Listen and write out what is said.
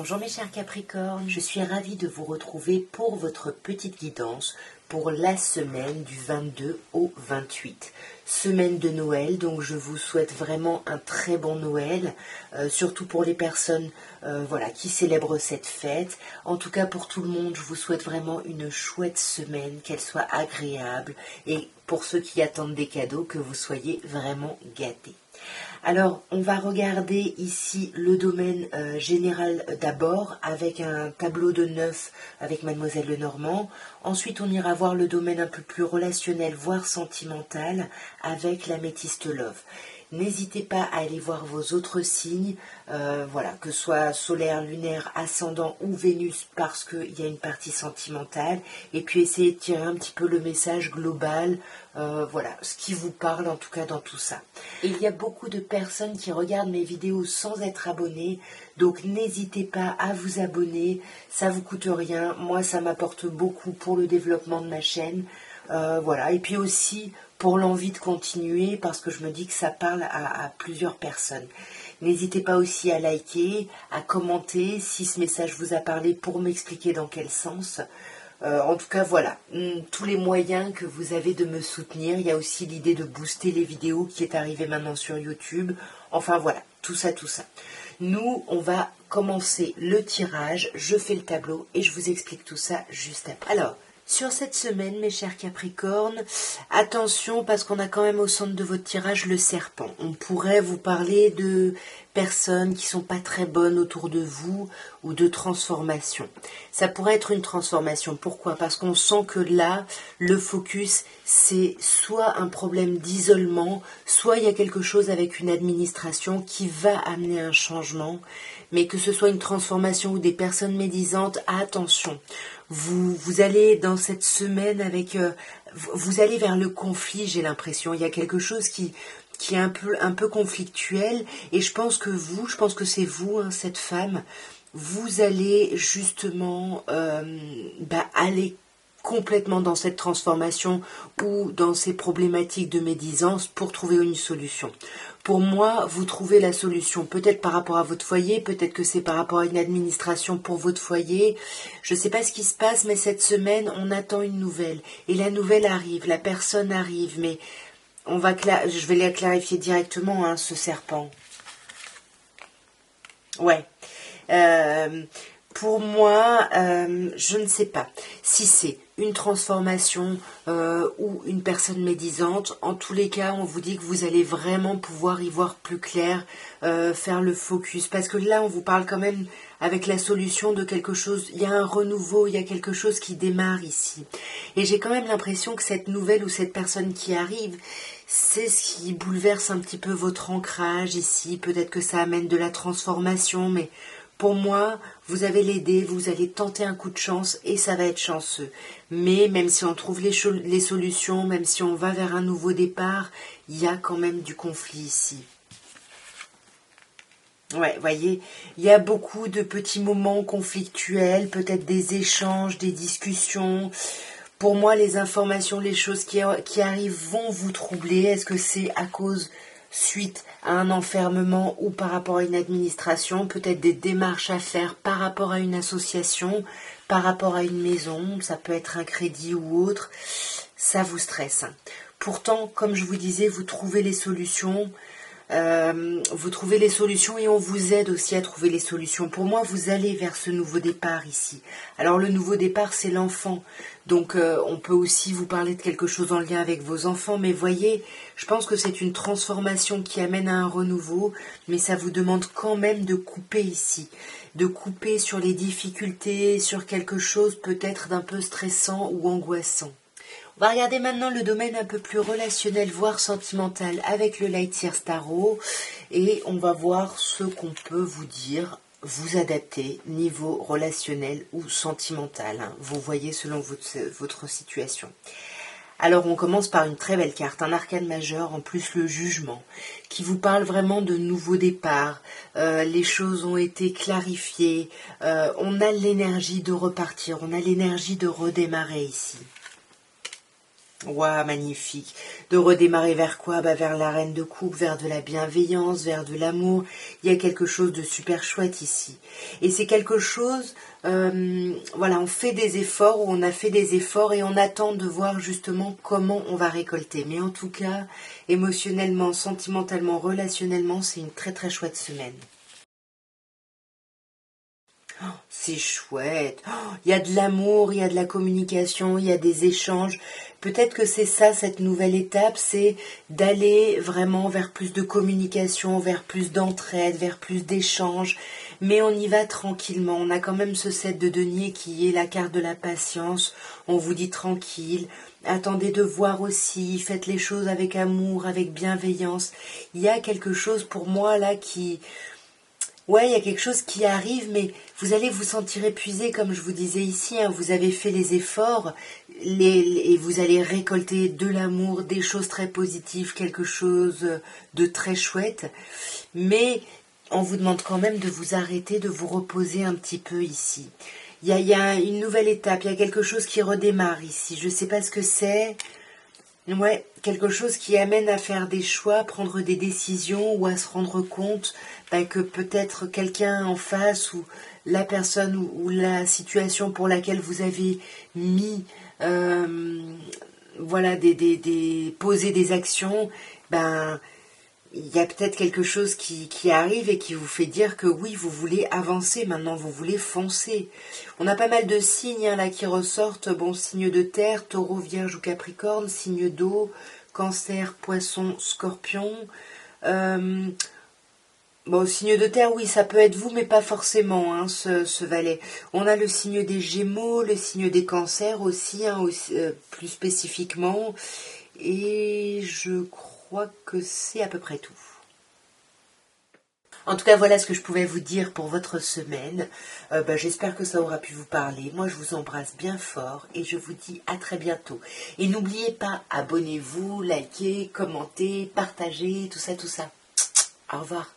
Bonjour mes chers Capricornes, je suis ravie de vous retrouver pour votre petite guidance pour la semaine du 22 au 28. Semaine de Noël, donc je vous souhaite vraiment un très bon Noël, surtout pour les personnes qui célèbrent cette fête. En tout cas pour tout le monde, je vous souhaite vraiment une chouette semaine, qu'elle soit agréable et pour ceux qui attendent des cadeaux, que vous soyez vraiment gâtés. Alors, on va regarder ici le domaine général d'abord avec un tableau de 9 avec Mademoiselle Lenormand. Ensuite, on ira voir le domaine un peu plus relationnel, voire sentimental, avec l'Améthyste Love. N'hésitez pas à aller voir vos autres signes, que ce soit solaire, lunaire, ascendant ou Vénus, parce qu'il y a une partie sentimentale. Et puis essayez de tirer un petit peu le message global, ce qui vous parle en tout cas dans tout ça. Et il y a beaucoup de personnes qui regardent mes vidéos sans être abonnées, donc n'hésitez pas à vous abonner, ça vous coûte rien, moi ça m'apporte beaucoup pour le développement de ma chaîne, et puis aussi pour l'envie de continuer, parce que je me dis que ça parle à plusieurs personnes. N'hésitez pas aussi à liker, à commenter si ce message vous a parlé pour m'expliquer dans quel sens. En tout cas, voilà, tous les moyens que vous avez de me soutenir. Il y a aussi l'idée de booster les vidéos qui est arrivée maintenant sur YouTube. Enfin voilà, tout ça. Nous, on va commencer le tirage. Je fais le tableau et je vous explique tout ça juste après. Alors, sur cette semaine, mes chers Capricornes, attention parce qu'on a quand même au centre de votre tirage le serpent. On pourrait vous parler de personnes qui sont pas très bonnes autour de vous ou de transformation. Ça pourrait être une transformation. Pourquoi? Parce qu'on sent que là, le focus, c'est soit un problème d'isolement, soit il y a quelque chose avec une administration qui va amener un changement. Mais que ce soit une transformation ou des personnes médisantes, attention. Vous allez dans cette semaine vous allez vers le conflit, j'ai l'impression. Il y a quelque chose qui est un peu conflictuel, et je pense que c'est vous, cette femme, vous allez justement aller complètement dans cette transformation ou dans ces problématiques de médisance pour trouver une solution. Pour moi, vous trouvez la solution, peut-être par rapport à votre foyer, peut-être que c'est par rapport à une administration pour votre foyer. Je ne sais pas ce qui se passe, mais cette semaine, on attend une nouvelle. Et la nouvelle arrive, la personne arrive, mais je vais la clarifier directement, ce serpent. Ouais. Pour moi, je ne sais pas si c'est une transformation ou une personne médisante. En tous les cas, on vous dit que vous allez vraiment pouvoir y voir plus clair, faire le focus. Parce que là, on vous parle quand même avec la solution de quelque chose. Il y a un renouveau, il y a quelque chose qui démarre ici. Et j'ai quand même l'impression que cette nouvelle ou cette personne qui arrive, c'est ce qui bouleverse un petit peu votre ancrage ici. Peut-être que ça amène de la transformation, mais pour moi, vous avez l'aider, vous allez tenter un coup de chance et ça va être chanceux. Mais même si on trouve les solutions, même si on va vers un nouveau départ, il y a quand même du conflit ici. Ouais, voyez, il y a beaucoup de petits moments conflictuels, peut-être des échanges, des discussions. Pour moi, les informations, les choses qui arrivent vont vous troubler. Est-ce que c'est à cause suite à un enfermement ou par rapport à une administration, peut-être des démarches à faire par rapport à une association, par rapport à une maison, ça peut être un crédit ou autre, ça vous stresse. Pourtant, comme je vous disais, vous trouvez les solutions, et on vous aide aussi à trouver les solutions. Pour moi, vous allez vers ce nouveau départ ici. Alors le nouveau départ, c'est l'enfant. Donc on peut aussi vous parler de quelque chose en lien avec vos enfants. Mais voyez, je pense que c'est une transformation qui amène à un renouveau. Mais ça vous demande quand même de couper ici. De couper sur les difficultés, sur quelque chose peut-être d'un peu stressant ou angoissant. On va regarder maintenant le domaine un peu plus relationnel, voire sentimental, avec le Light Year Tarot. Et on va voir ce qu'on peut vous dire, vous adapter, niveau relationnel ou sentimental. Vous voyez selon votre situation. Alors on commence par une très belle carte, un arcane majeur, en plus le jugement, qui vous parle vraiment de nouveaux départs. Les choses ont été clarifiées, on a l'énergie de repartir, on a l'énergie de redémarrer ici. Waouh, magnifique. De redémarrer vers quoi? Vers la reine de coupe, vers de la bienveillance, vers de l'amour. Il y a quelque chose de super chouette ici. Et c'est quelque chose, voilà, on fait des efforts, ou on a fait des efforts et on attend de voir justement comment on va récolter. Mais en tout cas, émotionnellement, sentimentalement, relationnellement, c'est une très très chouette semaine. C'est chouette. Il y a de l'amour, il y a de la communication, il y a des échanges. Peut-être que c'est ça, cette nouvelle étape, c'est d'aller vraiment vers plus de communication, vers plus d'entraide, vers plus d'échanges. Mais on y va tranquillement. On a quand même ce 7 de denier qui est la carte de la patience. On vous dit tranquille. Attendez de voir aussi. Faites les choses avec amour, avec bienveillance. Il y a quelque chose pour moi là qui... Ouais, il y a quelque chose qui arrive, mais vous allez vous sentir épuisé, comme je vous disais ici, hein. Vous avez fait les efforts et vous allez récolter de l'amour, des choses très positives, quelque chose de très chouette. Mais on vous demande quand même de vous arrêter, de vous reposer un petit peu ici. Il y a une nouvelle étape, il y a quelque chose qui redémarre ici. Je ne sais pas ce que c'est. Ouais, quelque chose qui amène à faire des choix, prendre des décisions ou à se rendre compte que peut-être quelqu'un en face ou la personne ou la situation pour laquelle vous avez mis voilà poser des actions, il y a peut-être quelque chose qui arrive et qui vous fait dire que oui, vous voulez avancer, maintenant vous voulez foncer. On a pas mal de signes hein, là qui ressortent, bon, signe de terre, taureau, vierge ou capricorne, signe d'eau, cancer, poisson, scorpion. Euh, bon, signe de terre, oui, ça peut être vous, mais pas forcément, hein, ce valet. On a le signe des gémeaux, le signe des cancers aussi, hein, plus spécifiquement. Et je crois que c'est à peu près tout. En tout cas, voilà ce que je pouvais vous dire pour votre semaine. J'espère que ça aura pu vous parler. Moi, je vous embrasse bien fort et je vous dis à très bientôt. Et n'oubliez pas, abonnez-vous, likez, commentez, partagez, tout ça, tout ça. Au revoir.